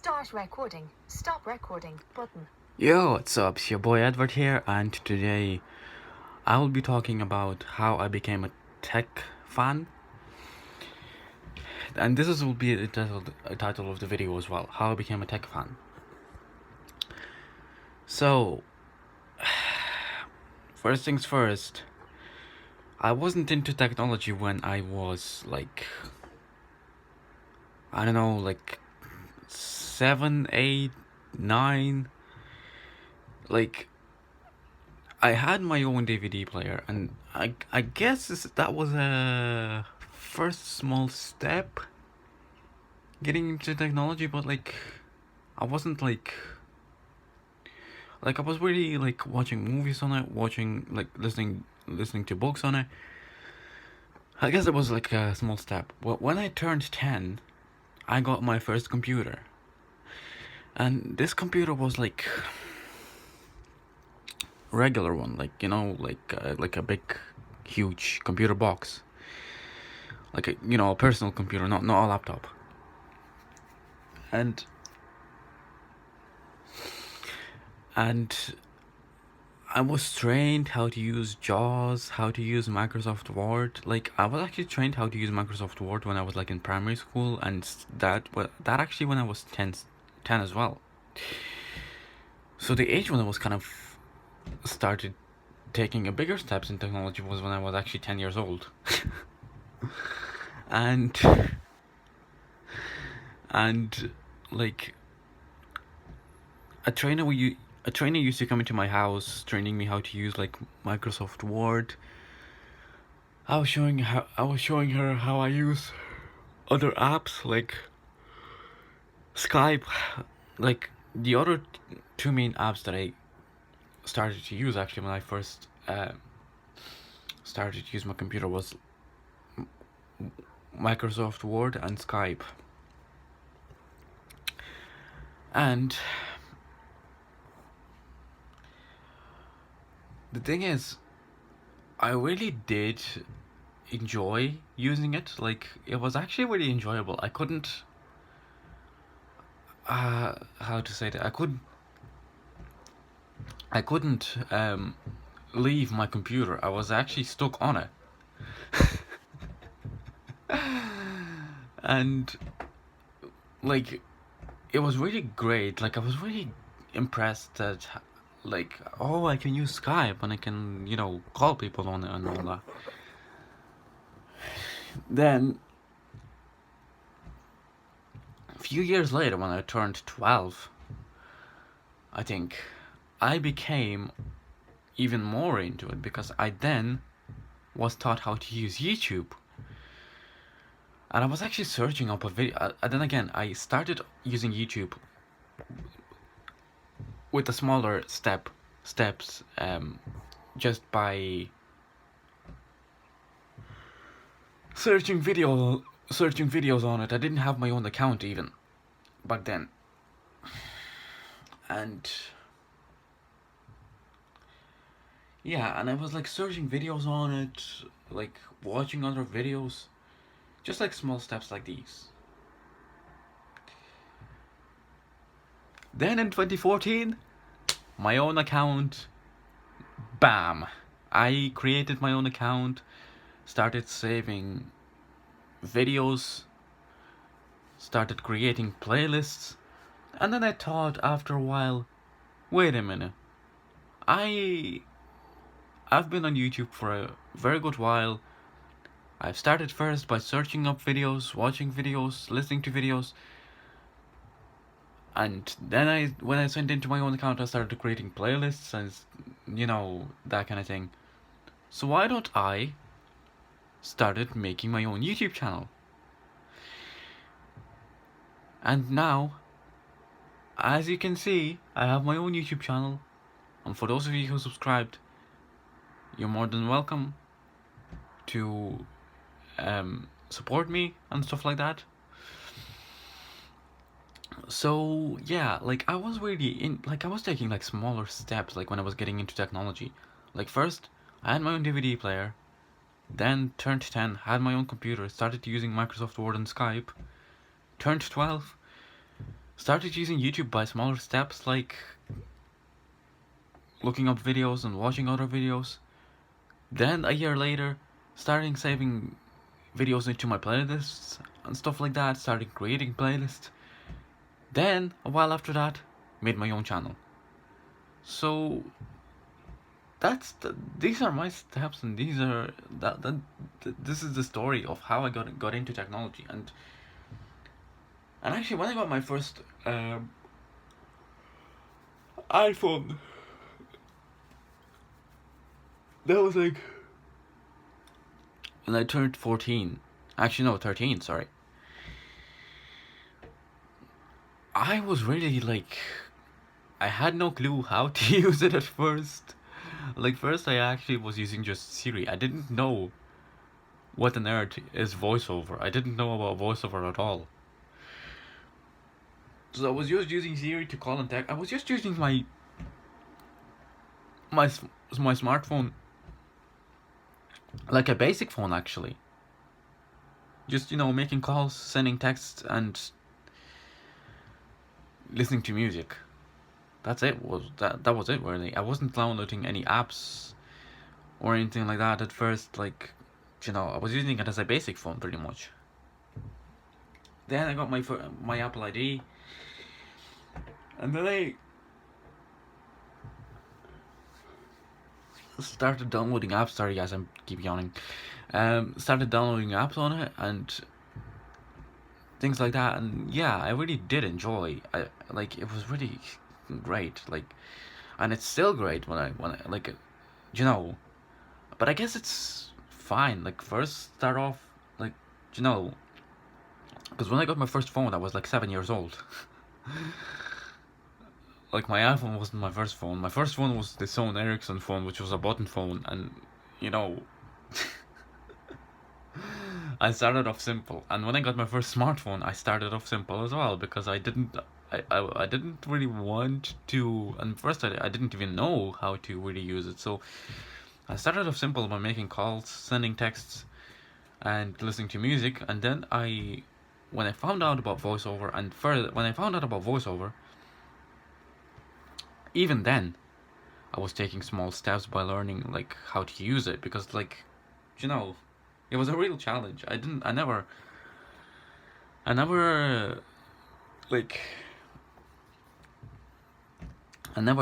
Start recording. Stop recording button. Yo, what's up? It's your boy Edward here, and today I will be talking about how I became a tech fan. And will be the title of the video as well, how I became a tech fan. So, first things first, I wasn't into technology when I was like, I don't know, like 7, 8, 9. Like, I had my own DVD player, and I guess that was a first small step getting into technology, but like I wasn't like I was really like watching movies on it, watching like listening to books on it. I guess it was like a small step. But when I turned 10, I got my first computer. And this computer was like regular one, like like a big huge computer box. Like a personal computer, not a laptop. And I was trained how to use JAWS, how to use Microsoft Word. Like, I was actually trained how to use Microsoft Word when I was like in primary school, and that actually when I was 10 as well. So the age when I was kind of started taking a bigger steps in technology was when I was actually 10 years old. and like a trainer used to come into my house training me how to use like Microsoft Word. I was showing her how I use other apps like Skype. Like the other two main apps that I started to use actually when I first started to use my computer was Microsoft Word and Skype. And the thing is, I really did enjoy using it. Like, it was actually really enjoyable. I couldn't how to say that, I couldn't leave my computer. I was actually stuck on it. And like, it was really great. Like, I was really impressed that like, oh, I can use Skype and I can, call people on it and all that. Then a few years later, when I turned 12, I think, I became even more into it because I then was taught how to use YouTube. And I was actually searching up a video. And then again, I started using YouTube with the smaller steps, just by searching videos on it. I didn't have my own account even back then. And yeah, and I was like searching videos on it, like watching other videos, just like small steps like these. Then in 2014, my own account, bam! I created my own account, started saving videos, started creating playlists, and then I thought after a while, wait a minute, I've been on YouTube for a very good while. I've started first by searching up videos, watching videos, listening to videos, and then when I sent into my own account, I started creating playlists and that kind of thing. So why don't I started making my own YouTube channel? And now, as you can see, I have my own YouTube channel, and for those of you who subscribed, you're more than welcome to support me and stuff like that. So yeah, like I was taking like smaller steps, like when I was getting into technology. Like first, I had my own DVD player, then turned 10, had my own computer, started using Microsoft Word and Skype, turned 12, started using YouTube by smaller steps, like looking up videos and watching other videos. Then a year later, starting saving videos into my playlists and stuff like that, started creating playlists. Then, a while after that, made my own channel. So these are my steps, and these are this is the story of how I got into technology. And actually, when I got my first iPhone, that was like when I turned 14. Actually, no, 13. Sorry. I was really like, I had no clue how to use it at first. Like, first I actually was using just Siri. I didn't know what on earth is voiceover. I didn't know about voiceover at all. So I was just using Siri to call and text. I was just using my smartphone like a basic phone, actually. Just, making calls, sending texts, and listening to music. That's it. That was it, really. I wasn't downloading any apps or anything like that at first. Like, I was using it as a basic phone, pretty much. Then I got my Apple ID, and then I started downloading apps. Sorry, guys, I keep yawning. Started downloading apps on it and things like that, and yeah, I really did enjoy. It was really great. And it's still great when I like, But I guess it's fine. Like, first start off, like, because when I got my first phone, I was like 7 years old. Like, my iPhone wasn't my first phone. My first phone was the Sony Ericsson phone, which was a button phone, and I started off simple. And when I got my first smartphone, I started off simple as well, because I didn't really want to, and first I didn't even know how to really use it. So I started off simple by making calls, sending texts, and listening to music. And then when I found out about voiceover, even then, I was taking small steps by learning like how to use it, because it was a real challenge. I never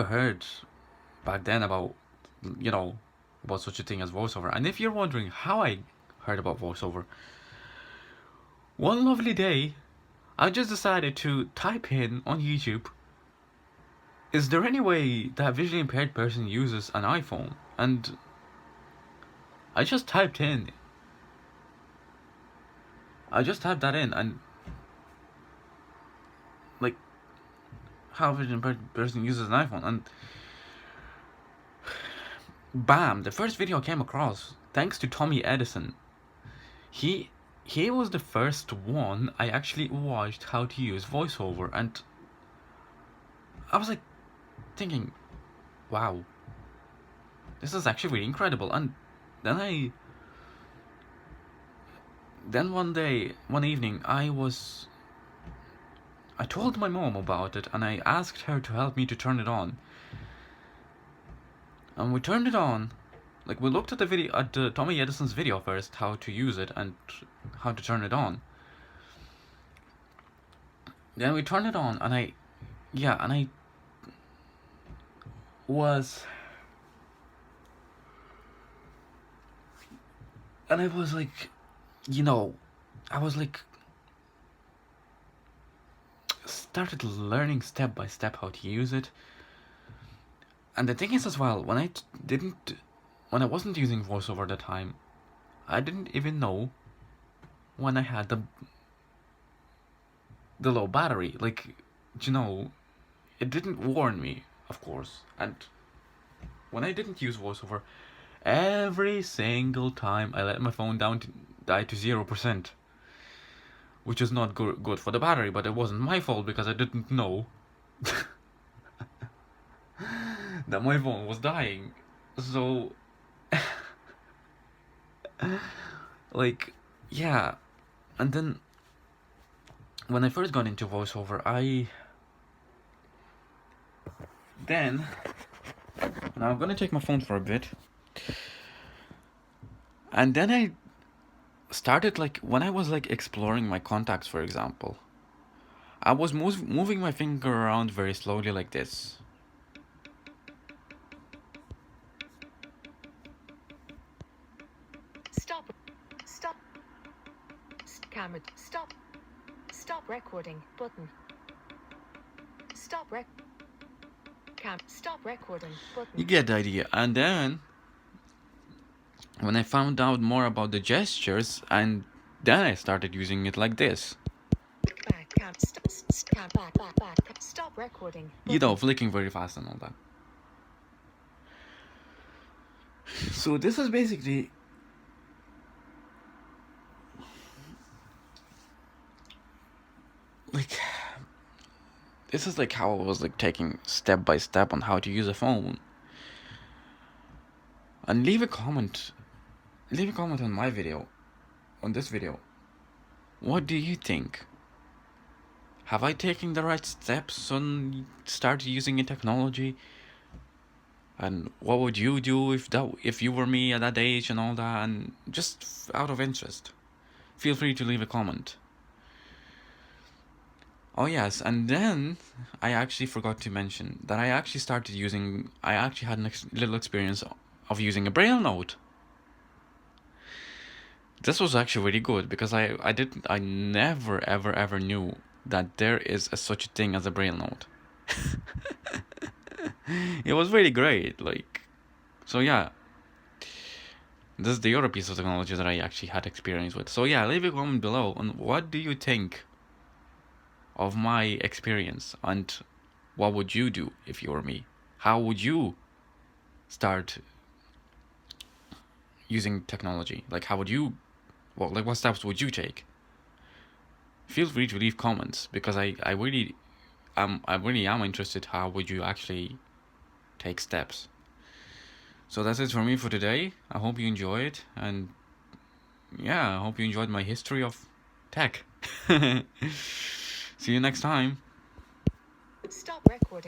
heard back then about about such a thing as voiceover. And if you're wondering how I heard about voiceover, one lovely day I just decided to type in on YouTube, is there any way that a visually impaired person uses an iPhone? And I just typed that in, and like, how a visually impaired person uses an iPhone, and bam, the first video I came across, thanks to Tommy Edison. He was the first one I actually watched how to use voiceover, and I was like thinking, wow, this is actually really incredible. And then one evening, I told my mom about it, and I asked her to help me to turn it on. And we turned it on. Like, we looked at Tommy Edison's video first, how to use it and how to turn it on. Then we turned it on, and I was like, I was like, started learning step by step how to use it. And the thing is as well, when I wasn't using voiceover at the time, I didn't even know when I had the low battery. Like, it didn't warn me, of course. And when I didn't use voiceover, every single time I let my phone die to 0%, which is not good for the battery, but it wasn't my fault, because I didn't know that my phone was dying. So like, yeah. And then when I first got into voiceover, I then now I'm gonna take my phone for a bit, and then I started, like, when I was like exploring my contacts, for example, I was moving my finger around very slowly like this. Stop. Stop. Camera. Stop. Stop recording button. Stop Stop recording You button. get the idea. And then when I found out more about the gestures, and then I started using it like this. Back cam. Stop. Back. Stop recording. You know, button. flicking very fast and all that. So this is basically like, this is like how I was like taking step by step on how to use a phone. And leave a comment on my video, on this video. What do you think? Have I taken the right steps on start using technology? And what would you do if you were me at that age and all that? And just out of interest, feel free to leave a comment. Oh yes, and then I actually forgot to mention that I actually had a little experience of using a Braille note. This was actually really good because I never ever knew that there is such a thing as a Braille note. It was really great, like, so yeah. This is the other piece of technology that I actually had experience with. So yeah, leave a comment below on what do you think of my experience, and what would you do if you were me? How would you start using technology? Like, how would you, well, like, what steps would you take? Feel free to leave comments, because I really am interested how would you actually take steps. So that's it for me for today. I hope you enjoy it, and yeah, I hope you enjoyed my history of tech. See you next time. Stop recording.